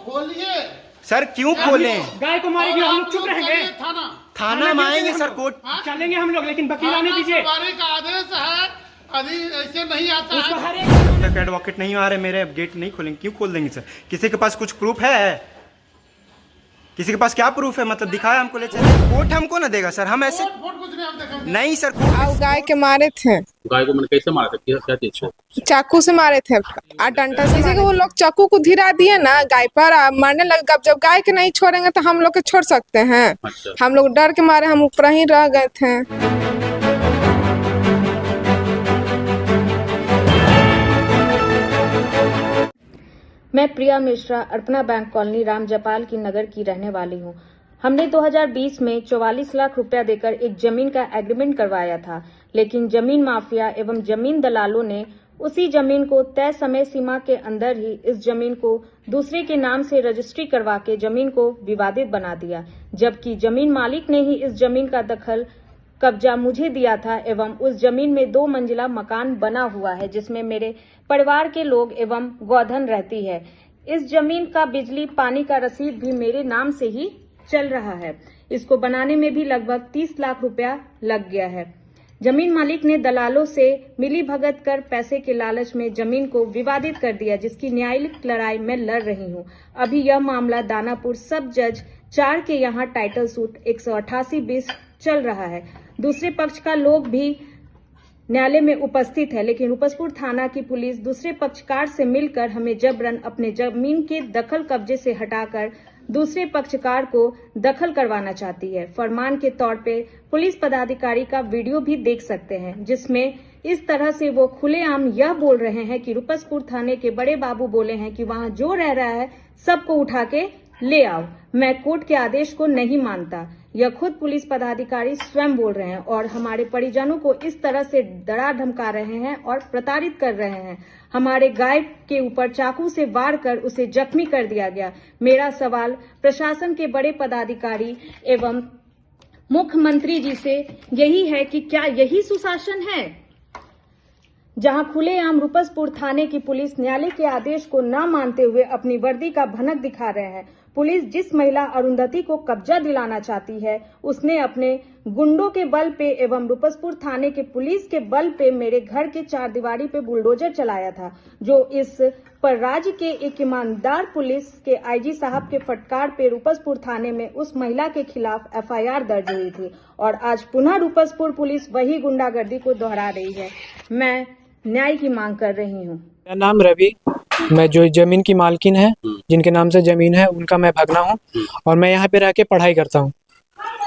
खोलिए सर, क्यों खोलें? गाय को मारेंगे हम लोग, चुप रहेंगे। थाना में आएंगे सर, कोर्ट चलेंगे हम लोग, लेकिन वकील आने दीजिए। का आदेश है, अभी ऐसे नहीं आता उसको है। हर एक तक एडवोकेट नहीं आ रहे, मेरे गेट नहीं खोलेंगे। क्यों खोल देंगे सर? किसी के पास कुछ प्रूफ है? किसी के पास क्या प्रूफ है? मतलब दिखाया हमको, ले चले। कोर्ट हमको ना देगा सर, हम ऐसे कुछ नहीं हम देखेंगे। नहीं सर। और गाय के मारे थे, गाय को मैंने कैसे मारा था, क्या चीज से? चाकू से मारे थे और डंडा से। वो लोग चाकू को धिरा दिए ना गाय पर, मारने लगे। जब गाय के नहीं छोड़ेंगे तो हम लोग के छोड़ सकते हैं? अच्छा। हम लोग डर के मारे हम ऊपर ही रह गए थे। मैं प्रिया मिश्रा, अर्पणा बैंक कॉलोनी, राम जपाल की नगर की रहने वाली हूं। हमने 2020 में 44 लाख रुपया देकर एक जमीन का एग्रीमेंट करवाया था, लेकिन जमीन माफिया एवं जमीन दलालों ने उसी जमीन को तय समय सीमा के अंदर ही इस जमीन को दूसरे के नाम से रजिस्ट्री करवा के जमीन को विवादित बना दिया, जबकि जमीन मालिक ने ही इस जमीन का दखल कब्जा मुझे दिया था एवं उस जमीन में 2 मंजिला मकान बना हुआ है, जिसमें मेरे परिवार के लोग एवं गौधन रहती है। इस जमीन का बिजली पानी का रसीद भी मेरे नाम से ही चल रहा है। इसको बनाने में भी लगभग 30 लाख रुपया लग गया है। जमीन मालिक ने दलालों से मिली भगत कर पैसे के लालच में जमीन को विवादित कर दिया, जिसकी न्यायिक लड़ाई मैं लड़ रही हूं। अभी यह मामला दानापुर सब जज 4 के यहां टाइटल सूट 188-20 चल रहा है। दूसरे पक्ष का लोग भी न्यायालय में उपस्थित है, लेकिन रूपसपुर थाना की पुलिस दूसरे पक्षकार से मिलकर हमें जबरन अपने जमीन के दखल कब्जे से हटाकर दूसरे पक्षकार को दखल करवाना चाहती है। फरमान के तौर पे पुलिस पदाधिकारी का वीडियो भी देख सकते हैं, जिसमें इस तरह से वो खुलेआम यह बोल रहे हैं कि रूपसपुर थाने के बड़े बाबू बोले हैं कि वहां जो रह रहा है सबको उठा के ले आओ। मैं कोर्ट के आदेश को नहीं मानता, यह खुद पुलिस पदाधिकारी स्वयं बोल रहे हैं और हमारे परिजनों को इस तरह से डरा धमका रहे हैं और प्रताड़ित कर रहे हैं। हमारे गाय के ऊपर चाकू से वार कर उसे जख्मी कर दिया गया। मेरा सवाल प्रशासन के बड़े पदाधिकारी एवं मुख्यमंत्री जी से यही है कि क्या यही सुशासन है, जहां खुलेआम रूपसपुर थाने की पुलिस न्यायालय के आदेश को न मानते हुए अपनी वर्दी का भनक दिखा रहे हैं। पुलिस जिस महिला अरुंधति को कब्जा दिलाना चाहती है, उसने अपने गुंडों के बल पे एवं रूपसपुर थाने के पुलिस के बल पे मेरे घर के 4 दीवारी पे बुलडोजर चलाया था, जो इस पर राज्य के एक ईमानदार पुलिस के आईजी साहब के फटकार पे रूपसपुर थाने में उस महिला के खिलाफ FIR दर्ज हुई थी और आज पुनः रूपसपुर पुलिस वही गुंडागर्दी को दोहरा रही है। मैं न्याय की मांग कर रही हूँ। मेरा नाम रवि, मैं जो जमीन की मालकिन है, जिनके नाम से जमीन है, उनका मैं भगना हूँ और मैं यहाँ पे रह के पढ़ाई करता हूँ।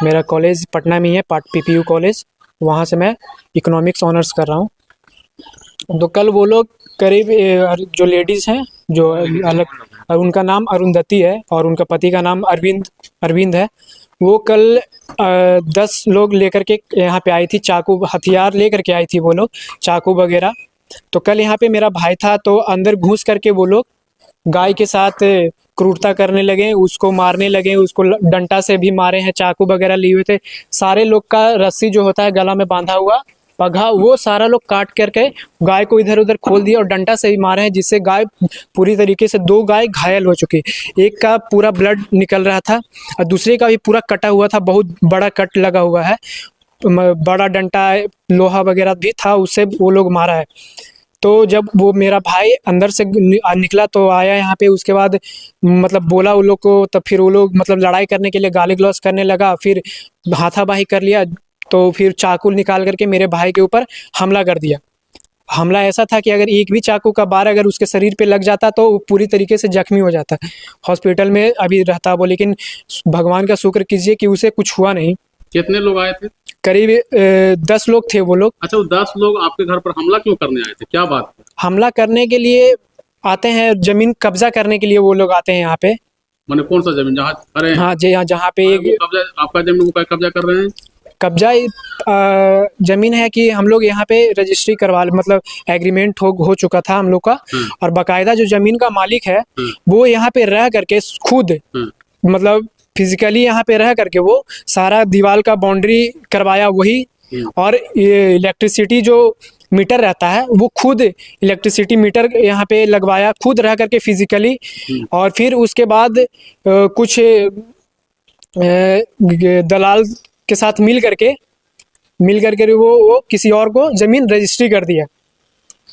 मेरा कॉलेज पटना में ही है, PPU कॉलेज, वहाँ से मैं इकोनॉमिक्स ऑनर्स कर रहा हूँ। तो कल वो लोग करीब जो लेडीज़ हैं, जो अलग, उनका नाम अरुंधति है और उनका पति का नाम अरविंद है, वो कल 10 लोग लेकर के यहाँ पे आई थी, चाकू हथियार लेकर के आई थी वो लोग, चाकू वगैरह। तो कल यहाँ पे मेरा भाई था, तो अंदर घुस करके वो लोग गाय के साथ क्रूरता करने लगे, उसको मारने लगे, उसको डंडा से भी मारे हैं, चाकू वगैरह लिए हुए थे। सारे लोग का रस्सी जो होता है गला में बांधा हुआ पगहा, वो सारा लोग काट करके गाय को इधर उधर खोल दिया और डंडा से ही मारे हैं, जिससे गाय पूरी तरीके से 2 गाय घायल हो चुकी। एक का पूरा ब्लड निकल रहा था और दूसरे का भी पूरा कटा हुआ था, बहुत बड़ा कट लगा हुआ है, बड़ा डंडा लोहा वगैरह भी था, उससे वो लोग मारा है। तो जब वो मेरा भाई अंदर से निकला तो आया यहाँ पे, उसके बाद मतलब बोला उन लोग को, तब फिर वो लोग मतलब लड़ाई करने के लिए गाली गलौज करने लगा, फिर हाथापाई कर लिया। तो फिर चाकू निकाल करके मेरे भाई के ऊपर हमला कर दिया। हमला ऐसा था कि अगर एक भी चाकू का बार अगर उसके शरीर पे लग जाता तो पूरी तरीके से जख्मी हो जाता। हॉस्पिटल में अभी रहता वो, लेकिन भगवान का शुक्र कीजिए कि उसे कुछ हुआ नहीं। कितने लोग आए थे? करीब 10 लोग थे वो लोग। अच्छा, वो 10 लोग आपके घर पर हमला क्यों करने आए थे, क्या बात है? हमला करने के लिए आते हैं, जमीन कब्जा करने के लिए वो लोग आते हैं यहाँ पे। मैंने कौन सा जमीन जहाँ? अरे हाँ जी, जहाँ पे कब्जा, आपका जमीन को कब्जा कर रहे हैं? कब्जा जमीन है कि हम लोग यहाँ पे रजिस्ट्री करवा, मतलब एग्रीमेंट हो चुका था हम लोग का, और बाकायदा जो जमीन का मालिक है वो यहाँ पे रह करके खुद मतलब फिजिकली यहाँ पे रह करके वो सारा दीवार का बाउंड्री करवाया वही, और ये इलेक्ट्रिसिटी जो मीटर रहता है, वो खुद इलेक्ट्रिसिटी मीटर यहाँ पे लगवाया, खुद रह करके फिजिकली। और फिर उसके बाद कुछ दलाल के साथ मिल करके वो किसी और को जमीन रजिस्ट्री कर दिया।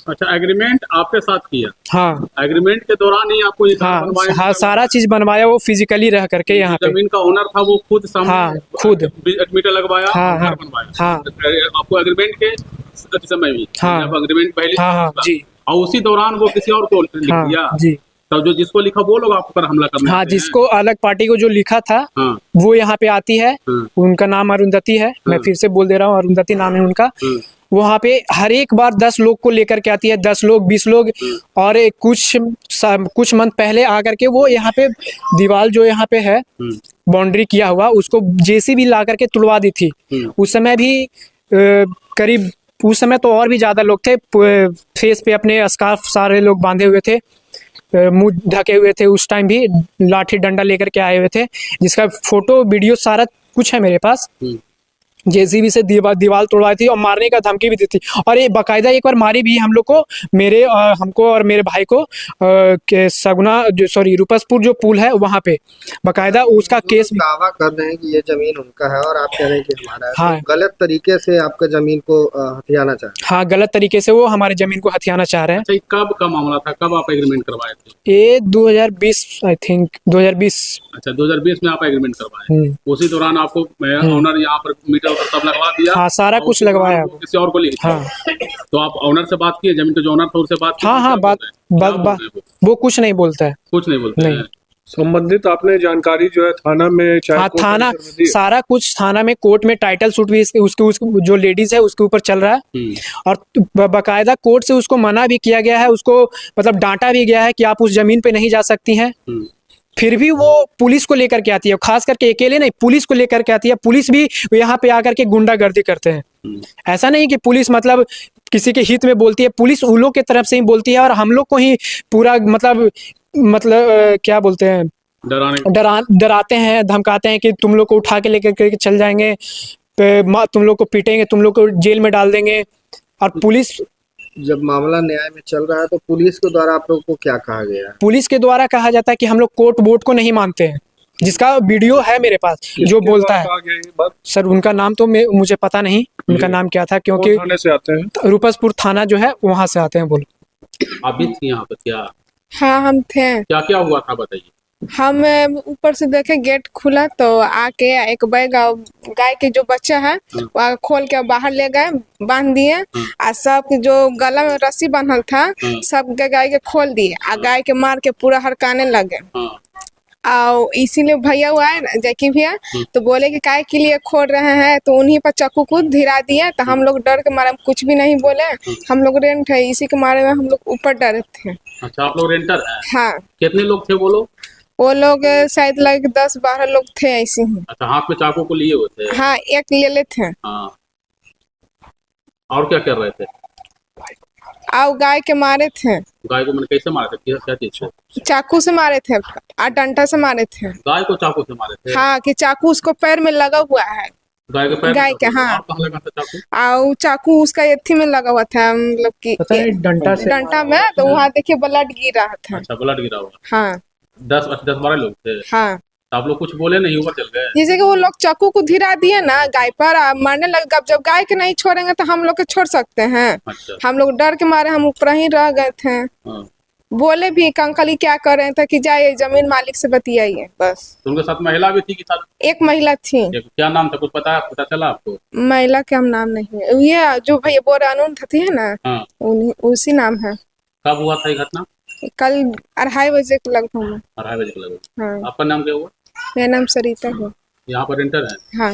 अच्छा, एग्रीमेंट आपके साथ किया? हाँ एग्रीमेंट के दौरान ही आपको ये सारा बनवाया? हाँ, सारा चीज बनवाया वो फिजिकली रह करके यहाँ पे। जमीन का ओनर था वो खुद सामने? हाँ, खुद मीटर लगवाया, हाँ, हाँ, बनवाया। हाँ। आपको एग्रीमेंट के समय भी? हाँ, जब एग्रीमेंट पहले? हाँ जी। और उसी दौरान वो किसी और को लिख हाँ दिया? जी। तब जो जिसको लिखा वो लोग आप पर हमला करने हाँ, आते हैं? जिसको अलग पार्टी को जो लिखा था हाँ। वो यहाँ पे आती है। उनका नाम अरुंधति है, मैं हाँ। फिर से बोल दे रहा हूँ, अरुंधति नाम है उनका। वहाँ पे हर एक बार 10 लोग को लेकर के आती है, 10 लोग 20 लोग। और कुछ मंथ पहले आकर के वो यहाँ पे दीवार जो यहाँ पे है बाउंड्री किया हुआ, उसको जेसीबी ला करके तुड़वा दी थी। उस समय भी करीब, उस समय तो और भी ज्यादा लोग थे, फेस पे अपने स्कार्फ सारे लोग बांधे हुए थे, मुंह ढके हुए थे। उस टाइम भी लाठी डंडा लेकर के आए हुए थे, जिसका फोटो वीडियो सारा कुछ है मेरे पास। जेसीबी से दीवार तोड़वाई थी और मारने का धमकी भी दी थी। और ये बाकायदा एक बार मारी भी हम लोग को, हमको और मेरे भाई को के सगुना जो रूपसपुर जो पुल है वहाँ पे बाकायदा उसका केस। दावा कर रहे हैं कि ये जमीन उनका है और आप कह रहे हैं कि हमारा है। हाँ। तो गलत तरीके से आपका जमीन को हथियाना चाह रहे हैं। हाँ, गलत तरीके से वो हमारे जमीन को हथियाना चाह रहे हैं। अच्छा, कब का मामला था? कब आप एग्रीमेंट करवाए थे? ये 2020 आई थिंक 2020। अच्छा, 2020 में आप एग्रीमेंट करवाए। उसी दौरान आपको ओनर यहाँ पर मीटर सब लगवा दिया? हाँ, सारा कुछ लगवाया। किसी और को लिख दिया? हाँ। तो आप ओनर से बात किए, जमीन के जो ओनर था उससे बात की? हाँ, वो कुछ नहीं बोलता है। कुछ नहीं बोलते नहीं। हैं? संबंधित आपने जानकारी जो है थाना में, चाहे हाँ, कोर्ट थाना कचहरी में दी है? सारा कुछ थाना में, कोर्ट में टाइटल सूट भी उसके जो लेडीज है उसके ऊपर चल रहा है। और बाकायदा कोर्ट से उसको मना भी किया गया है, उसको मतलब डांटा भी गया है कि आप उस जमीन पे नहीं जा सकती हैं। फिर भी वो पुलिस को लेकर के आती है, खास करके अकेले नहीं, पुलिस को लेकर के आती है। पुलिस भी यहाँ पे आकर के गुंडागर्दी करते हैं। ऐसा नहीं कि पुलिस मतलब किसी के हित में बोलती है, पुलिस उन लोग के तरफ से ही बोलती है और हम लोग को ही पूरा मतलब क्या बोलते हैं, डराते हैं, धमकाते हैं कि तुम लोग को उठा के लेकर के चल जाएंगे, तुम लोग को पीटेंगे, तुम लोग को जेल में डाल देंगे। और पुलिस, जब मामला न्याय में चल रहा है तो पुलिस के द्वारा आप लोगों को क्या कहा गया है? पुलिस के द्वारा कहा जाता है कि हम लोग कोर्ट वोट को नहीं मानते हैं, जिसका वीडियो है मेरे पास जो बोलता है। सर उनका नाम तो मुझे पता नहीं, उनका नाम क्या था, क्योंकि थाने से आते हैं, रूपसपुर थाना जो है वहां से आते हैं। बोलो। आप भी थी यहाँ पर क्या? हाँ, हम थे। क्या क्या हुआ था बताइए। हम ऊपर से देखे गेट खुला तो आके एक बैग गाय के जो बच्चा है वो खोल के बाहर ले गए, बांध दिए। और सब जो गला में रस्सी बांधल था सब गाय के खोल दिए और गाय के मार के पूरा हड़काने लगे। और इसीलिए भैया हुआ है ना, जैकी भैया, तो बोले कि काय के लिए खोल रहे हैं, तो उन्हीं पर चाकू को धिरा दिया। तो हम लोग डर के मारे कुछ भी नहीं बोले, हम लोग रेंट है, इसी के मारे में हम लोग ऊपर डरे थे। अच्छा, आप लोग रेंटर हैं? हाँ। कितने लोग थे वो लोग? शायद लग 10-12 लोग थे ऐसे ही। अच्छा, हाथ में चाकू को लिए हुए थे? हाँ, एक ले लेते हैं। हाँ। और क्या कर रहे थे? और गाय के मारे थे। गाय को मैंने कैसे मारे थे? क्या चीज से? चाकू से मारे थे और डंडा से मारे थे। गाय को चाकू से मारे थे? हाँ, कि चाकू उसको पैर में लगा हुआ है। गाय के पैर? गाय के, हाँ। कहाँ लगा था चाकू? और चाकू उसका एथी में लगा हुआ था, मतलब कि डंडा में। तो वहाँ देखिए ब्लड गिर रहा था। अच्छा, ब्लड गिरा हुआ? हाँ। 10-12 लोग थे? हाँ। तो आप लोग कुछ बोले नहीं, ऊपर चल गए? जैसे कि वो लोग चाकू को धिरा दिए ना गाय पर, मारने लगे। जब गाय के नहीं छोड़ेंगे तो हम लोग के छोड़ सकते हैं? अच्छा। हम लोग डर के मारे हम ऊपर ही रह गए थे। हाँ। बोले भी कंकली क्या कर रहे थे कि जाइए जमीन मालिक से बतियाइए बस। तो उनके साथ महिला भी थी कि साथ? एक महिला थी। क्या नाम था, कुछ पता चला आपको? महिला का नाम नहीं है, ये जो भैया बोल रहे अरुंधति है ना, हाँ। उसी नाम है। कब हुआ था ये घटना? कल 2:30 बजे के लगभग में। 2:30 बजे के लगभग। हाँ। आपका नाम क्या हुआ? मेरा नाम सरिता है। यहाँ पर रेंटर है? हाँ।